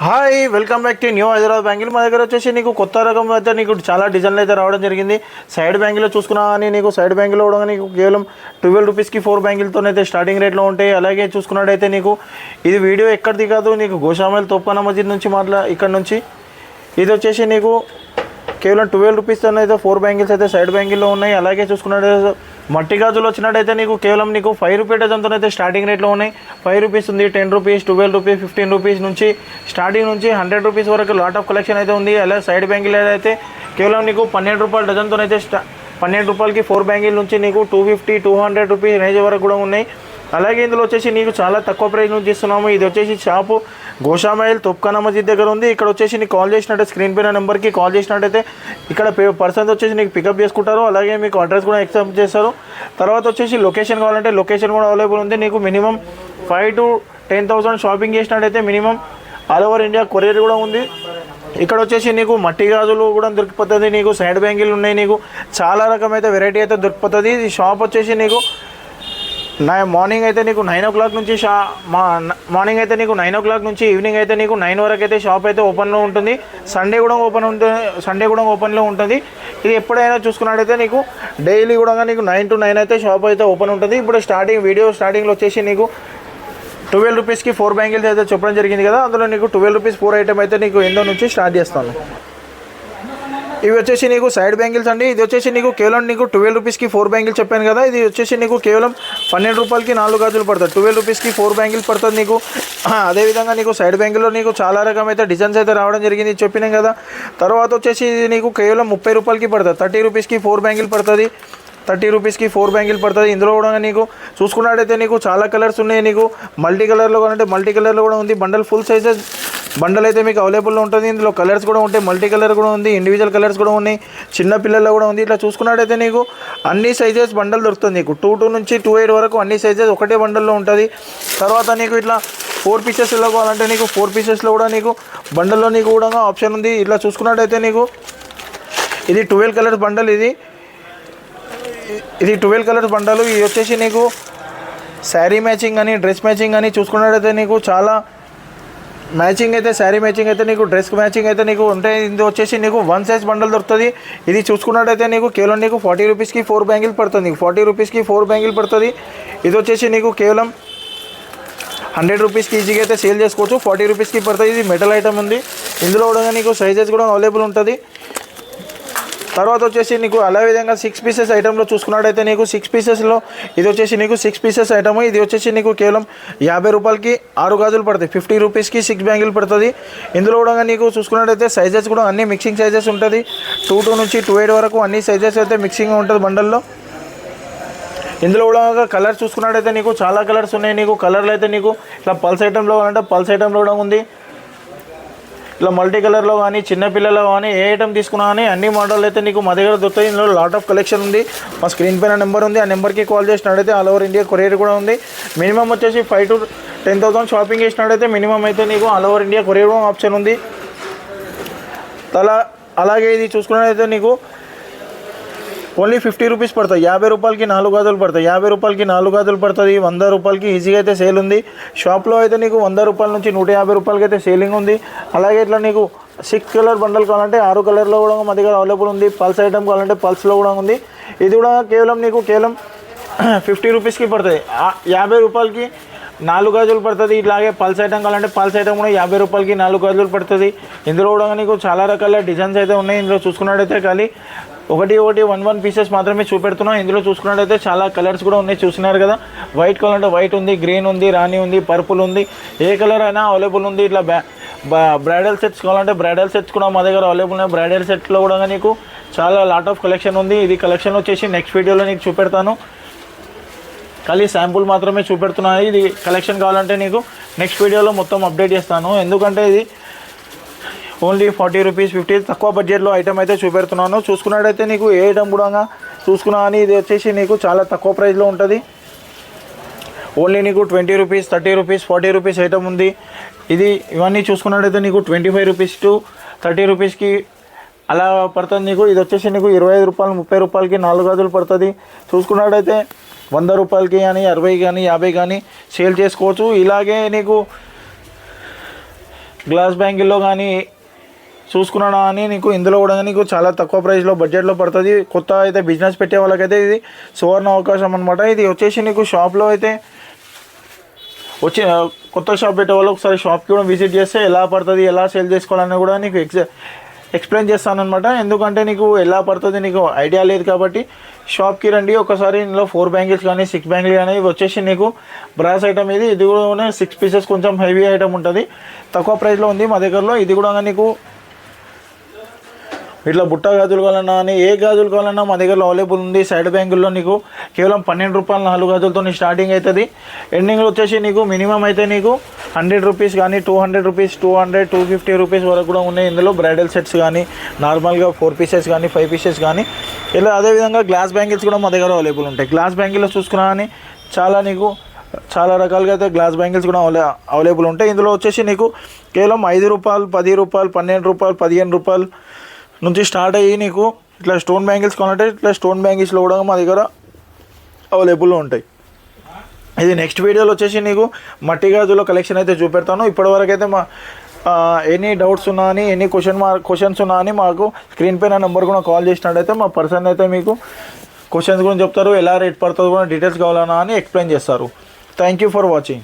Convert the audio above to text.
Hi welcome back to new Hyderabad bangle. మా దగ్గర వచ్చేసి నీకు కొత్త రకం అయితే నీకు చాలా డిజైన్లు అయితే రావడం జరిగింది. సైడ్ బ్యాంగిల్లో చూసుకున్నా కానీ నీకు సైడ్ బ్యాంగిల్లో కూడా నీకు కేవలం 12 రూపీస్కి 4 బ్యాంగిల్తోనైతే స్టార్టింగ్ రేట్లో ఉంటాయి. అలాగే చూసుకున్నట్టయితే నీకు ఇది వీడియో ఎక్కడిది కాదు, నీకు గోషామైల్ తోప్ఖానా మస్జిద్ నుంచి ఇక్కడ నుంచి ఇది వచ్చేసి నీకు కేవలం 12 రూపీస్తోనైతే 4 బ్యాంగిల్స్ అయితే సైడ్ బ్యాంగిల్లో ఉన్నాయి. అలాగే చూసుకున్నట్టయితే మట్టి గాజులు వచ్చినట్టయితే నీకు కేవలం నీకు 5 రూపీ డజన్తో అయితే స్టార్టింగ్ రేట్లో ఉన్నాయి. 5 రూపీస్ ఉంది, 10 రూపీస్, 12 రూపీస్, 15 రూపీస్ నుంచి స్టార్టింగ్ నుంచి 100 రూపీస్ వరకు లాట్ ఆఫ్ కలెక్షన్ అయితే ఉంది. అలాగే సైడ్ బ్యాంగిల్ అయితే కేవలం నీకు 12 రూపాయల డజన్తో అయితే 12 రూపాయలకి 4 బ్యాంగిల్ నుంచి నీకు 250, 200 రూపీస్ రేంజ్ వరకు కూడా ఉన్నాయి. అలాగే ఇందులో వచ్చేసి నీకు చాలా తక్కువ ప్రైస్ నుంచి ఇస్తున్నాము. ఇది వచ్చేసి షాపు గోషామైల్ తోప్ఖానా మస్జిద్ దగ్గర ఉంది. ఇక్కడ వచ్చేసి నీకు కాల్ చేసినట్టే స్క్రీన్ పైన నెంబర్కి కాల్ చేసినట్టయితే ఇక్కడ పర్సన్స్ వచ్చేసి నీకు పికప్ చేసుకుంటారు. అలాగే మీకు అడ్రస్ కూడా యాక్సెప్ట్ చేస్తారు. తర్వాత వచ్చేసి లొకేషన్ కావాలంటే లొకేషన్ కూడా అవైలబుల్ ఉంది. నీకు మినిమం 5,000 to 10,000 షాపింగ్ చేసినట్టయితే minimum all over India courier కూడా ఉంది. ఇక్కడ వచ్చేసి నీకు మట్టి గాజులు కూడా దొరికిపోతుంది, నీకు సైడ్ బ్యాంగిల్ ఉన్నాయి, నీకు చాలా రకమైతే వెరైటీ అయితే దొరికిపోతుంది. ఈ షాప్ వచ్చేసి నీకు మార్నింగ్ అయితే నీకు 9 o'clock నుంచి మార్నింగ్ అయితే నీకు 9 o'clock నుంచి ఈవినింగ్ అయితే నీకు 9 వరకు అయితే షాప్ అయితే ఓపెన్లో ఉంటుంది. సండే కూడా ఓపెన్లో ఉంటుంది. ఇది ఎప్పుడైనా చూసుకున్నట్టయితే నీకు డైలీ కూడా నీకు 9 to 9 అయితే షాప్ అయితే ఓపెన్ ఉంటుంది. ఇప్పుడు వీడియో స్టార్టింగ్లో వచ్చేసి నీకు 12 రూపీస్కి 4 బ్యాంగిల్స్ అయితే చెప్పడం జరిగింది కదా, అందులో నీకు 12 రూపీస్ 4 ఐటమ్ అయితే నీకు ఎంతో నుంచి స్టార్ట్ చేస్తాను. ఇవి వచ్చేసి నీకు సైడ్ బ్యాంగిల్స్ అండి. ఇది వచ్చేసి నీకు కేవలం నీకు 12 రూపీస్కి 4 బ్యాంగిల్స్ చెప్పాను కదా, ఇది వచ్చేసి నీకు కేవలం 12 రూపాయలకి 4 గాజులు పడుతుంది. 12 రూపీస్కి 4 బ్యాంగిల్స్ పడుతుంది నీకు. అదేవిధంగా నీకు సైడ్ బ్యాంగిల్లో నీకు చాలా రకమైతే డిజైన్స్ అయితే రావడం జరిగింది చెప్పినాం కదా. తర్వాత వచ్చేసి ఇది నీకు కేవలం 30 రూపాయలకి పడుతుంది. 30 రూపీస్కి 4 బ్యాంగిల్ పడుతుంది. 30 రూపీస్కి 4 బ్యాంగిల్ పడుతుంది. ఇందులో కూడా నీకు చూసుకున్నట్టయితే నీకు చాలా కలర్స్ ఉన్నాయి. నీకు మల్టీ కలర్లో అంటే మల్టీ కలర్లో కూడా ఉంది. బండల్ ఫుల్ సైజెస్ బండల్ అయితే మీకు అవైలబుల్లో ఉంటుంది. ఇందులో కలర్స్ కూడా ఉంటాయి, మల్టీ కలర్ కూడా ఉంది, ఇండివిజువల్ కలర్స్ కూడా ఉన్నాయి, చిన్న పిల్లల్లో కూడా ఉంది. ఇట్లా చూసుకున్నట్టయితే నీకు అన్ని సైజెస్ బండల్ దొరుకుతుంది. నీకు 2 నుంచి 28 వరకు అన్ని సైజెస్ ఒకటే బండల్లో ఉంటుంది. తర్వాత నీకు ఇట్లా 4 పీసెస్లో కావాలంటే నీకు 4 పీసెస్లో కూడా నీకు బండల్లో నీకు కూడా ఆప్షన్ ఉంది. ఇట్లా చూసుకున్నట్టయితే నీకు ఇది 12 కలర్స్ బండల్, ఇది 12 కలర్స్ బండలు. ఇది వచ్చేసి నీకు శారీ మ్యాచింగ్ అని డ్రెస్ మ్యాచింగ్ అని చూసుకున్నట్టయితే నీకు చాలా మ్యాచింగ్ అయితే శారీ మ్యాచింగ్ అయితే నీకు డ్రెస్ మ్యాచింగ్ అయితే నీకు ఉంటాయి. ఇది వచ్చేసి నీకు 1 సైజ్ బండల్ దొరుకుతుంది. ఇది చూసుకున్నట్టయితే నీకు కేవలం నీకు 40 రూపీస్కి 4 బ్యాంగిల్ పడుతుంది. 40 రూపీస్కి 4 బ్యాంగిల్ పడుతుంది. ఇది వచ్చేసి నీకు కేవలం 100 రూపీస్కి ఈజీగా అయితే సేల్ చేసుకోవచ్చు. 40 రూపీస్కి పడుతుంది. ఇది మెటల్ ఐటమ్ ఉంది. ఇందులో కూడా నీకు సైజెస్ కూడా అవైలబుల్ ఉంటుంది. తర్వాత వచ్చేసి నీకు అలా విధంగా 6 పీసెస్ ఐటెంలో చూసుకున్నట్టయితే నీకు 6 పీసెస్లో ఇది వచ్చేసి నీకు 6 పీసెస్ ఐటమ్. ఇది వచ్చేసి నీకు కేవలం 50 రూపాయలకి 6 గాజులు పడతాయి. 50 రూపీస్కి 6 బ్యాంగిల్ పడుతుంది. ఇందులో కూడా నీకు చూసుకున్నట్టయితే సైజెస్ కూడా అన్ని మిక్సింగ్ సైజెస్ ఉంటుంది. 2 నుంచి 28 వరకు అన్ని సైజెస్ అయితే మిక్సింగ్ ఉంటుంది బండల్లో. ఇందులో కూడా కలర్స్ చూసుకున్నట్టయితే నీకు చాలా కలర్స్ ఉన్నాయి. నీకు కలర్లు అయితే నీకు ఇట్లా పల్స్ ఐటెంలో అంటే పల్స్ ఐటెంలో కూడా ఉంది. ఇలా మల్టీ కలర్లో కానీ చిన్నపిల్లల్లో కానీ ఏ ఐటమ్ తీసుకున్నా కానీ అన్ని మోడల్ అయితే నీకు మా దగ్గర దొరుకుతాయి. ఇందులో లాట్ ఆఫ్ కలెక్షన్ ఉంది. మా స్క్రీన్ పైన నెంబర్ ఉంది, ఆ నెంబర్కి కాల్ చేసినట్టయితే ఆల్ ఓవర్ ఇండియా కొరియర్ కూడా ఉంది. మినిమం వచ్చేసి 5,000 to 10,000 షాపింగ్ చేసినట్టయితే మినిమం అయితే నీకు ఆల్ ఓవర్ ఇండియా కొరియర్ కూడా ఆప్షన్ ఉంది. అలాగే ఇది చూసుకున్నట్టయితే నీకు ఓన్లీ 50 రూపీస్ పడుతుంది. 50 రూపాయలకి 4 గాజులు పడతాయి. 50 రూపాయలకి 4 గాజులు పడుతుంది. 100 రూపాయలకి ఈజీగా అయితే సేల్ ఉంది. షాప్లో అయితే నీకు 100 రూపాయల నుంచి 150 రూపాయలకి అయితే సేలింగ్ ఉంది. అలాగే ఇట్లా నీకు 6 కలర్ బండల్ కావాలంటే 6 కలర్లో కూడా మా దగ్గర అవైలబుల్ ఉంది. పల్స్ ఐటమ్ కావాలంటే పల్స్లో కూడా ఉంది. ఇది కూడా కేవలం 50 రూపీస్కి పడుతుంది. 50 రూపాయలకి 4 గాజులు పడుతుంది. ఇట్లాగే పల్స్ ఐటమ్ కావాలంటే పల్స్ ఐటమ్ కూడా 50 రూపాయలకి 4 గాజులు పడుతుంది. ఇందులో కూడా నీకు చాలా రకాల డిజైన్స్ అయితే ఉన్నాయి. ఇందులో చూసుకున్నట్టయితే కానీ ఒకటి 1 పీసెస్ మాత్రమే చూపెడుతున్నాం. ఇందులో చూసుకున్నట్టయితే చాలా కలర్స్ కూడా ఉన్నాయి, చూస్తున్నారు కదా. వైట్ కావాలంటే వైట్ ఉంది, గ్రీన్ ఉంది, రాణి ఉంది, పర్పుల్ ఉంది, ఏ కలర్ అయినా అవైలబుల్ ఉంది. ఇట్లా బ్రైడల్ సెట్స్ కావాలంటే బ్రైడల్ సెట్స్ కూడా మా దగ్గర అవైలబుల్ ఉన్నాయి. బ్రైడల్ సెట్లో కూడా నీకు చాలా లాట్ ఆఫ్ కలెక్షన్ ఉంది. ఇది కలెక్షన్ వచ్చేసి నెక్స్ట్ వీడియోలో నీకు చూపెడతాను. ఖాళీ శాంపుల్ మాత్రమే చూపెడుతున్నాను. ఇది కలెక్షన్ కావాలంటే నీకు నెక్స్ట్ వీడియోలో మొత్తం అప్డేట్ చేస్తాను. ఎందుకంటే ఇది ఓన్లీ 40 రూపీస్ 50 తక్కువ బడ్జెట్లో ఐటమ్ అయితే చూపెడుతున్నాను. చూసుకున్నట్టయితే నీకు ఏ ఐటమ్ కూడా చూసుకున్నా కానీ ఇది వచ్చేసి నీకు చాలా తక్కువ ప్రైస్లో ఉంటుంది. ఓన్లీ నీకు 20 రూపీస్ 30 రూపీస్ 40 రూపీస్ ఐటమ్ ఉంది. ఇవన్నీ చూసుకున్నట్టయితే నీకు 25 రూపీస్ to 30 రూపీస్కి అలా పడుతుంది నీకు. ఇది వచ్చేసి నీకు 25 రూపాయలు 30 రూపాయలకి 4 గాజులు పడుతుంది. చూసుకున్నట్టయితే 100 రూపాయలకి కానీ 60 కానీ 50 కానీ సేల్ చేసుకోవచ్చు. ఇలాగే నీకు గ్లాస్ బ్యాంగిల్లో కానీ చూసుకున్నాను అని నీకు ఇందులో కూడా నీకు చాలా తక్కువ ప్రైస్లో బడ్జెట్లో పడుతుంది. కొత్త అయితే బిజినెస్ పెట్టే వాళ్ళకైతే ఇది సువర్ణ అవకాశం అనమాట. ఇది వచ్చేసి నీకు షాప్లో అయితే వచ్చి కొత్త షాప్ పెట్టే వాళ్ళు ఒకసారి షాప్కి కూడా విజిట్ చేస్తే ఎలా పడుతుంది, ఎలా సేల్ చేసుకోవాలని కూడా నీకు ఎక్స్ప్లెయిన్ చేస్తానమాట. ఎందుకంటే నీకు ఎలా పడుతుంది నీకు ఐడియా లేదు కాబట్టి షాప్కి రండి ఒకసారి. ఇందులో 4 బ్యాంగిల్స్ కానీ 6 బ్యాంగిల్ కానీ ఇవి వచ్చేసి నీకు బ్రాస్ ఐటమ్. ఇది కూడా 6 పీసెస్ కొంచెం హెవీ ఐటమ్ ఉంటుంది, తక్కువ ప్రైస్లో ఉంది మా దగ్గరలో. ఇది కూడా నీకు ఇట్లా బుట్ట గాజులు కావాలన్నా అని ఏ గాజులు కావాలన్నా మా దగ్గరలో అవైలబుల్ ఉంది. సైడ్ బ్యాంకుల్లో నీకు కేవలం 12 రూపాయలు 4 గాజులతో స్టార్టింగ్ అవుతుంది. ఎండింగ్లో వచ్చేసి నీకు మినిమం అయితే నీకు 100 రూపీస్ కానీ 200 రూపీస్ 200 250 రూపీస్ వరకు కూడా ఉన్నాయి. ఇందులో బ్రైడల్ సెట్స్ కానీ నార్మల్గా 4 పీసెస్ కానీ 5 పీసెస్ కానీ ఇలా. అదేవిధంగా గ్లాస్ బ్యాంగిల్స్ కూడా మా దగ్గర అవైలబుల్ ఉంటాయి. గ్లాస్ బ్యాంగిల్లో చూసుకున్నా అని చాలా రకాలుగా అయితే గ్లాస్ బ్యాంగిల్స్ కూడా అవైలబుల్ ఉంటాయి. ఇందులో వచ్చేసి నీకు కేవలం 5 రూపాయలు 10 రూపాయలు 12 రూపాయలు 15 రూపాయలు నుంచి స్టార్ట్ అయ్యి నీకు ఇట్లా స్టోన్ బ్యాంగిల్స్ కావాలంటే ఇట్లా స్టోన్ బ్యాంగిల్స్లో కూడా మా దగ్గర అవైలబుల్లో ఉంటాయి. ఇది నెక్స్ట్ వీడియోలో వచ్చేసి నీకు మట్టి గాజుల కలెక్షన్ అయితే చూపెడతాను. ఇప్పటివరకు అయితే మా ఎనీ డౌట్స్ ఉన్నా అని ఎనీ క్వశ్చన్స్ ఉన్నా అని మాకు స్క్రీన్ పైన నెంబర్ కూడా కాల్ చేసినట్టయితే మా పర్సన్ అయితే మీకు క్వశ్చన్స్ గురించి చెప్తారు, ఎలా రేట్ పడుతుందో కూడా డీటెయిల్స్ కావాలన్నా అని ఎక్స్ప్లెయిన్ చేస్తారు. Thank you for watching.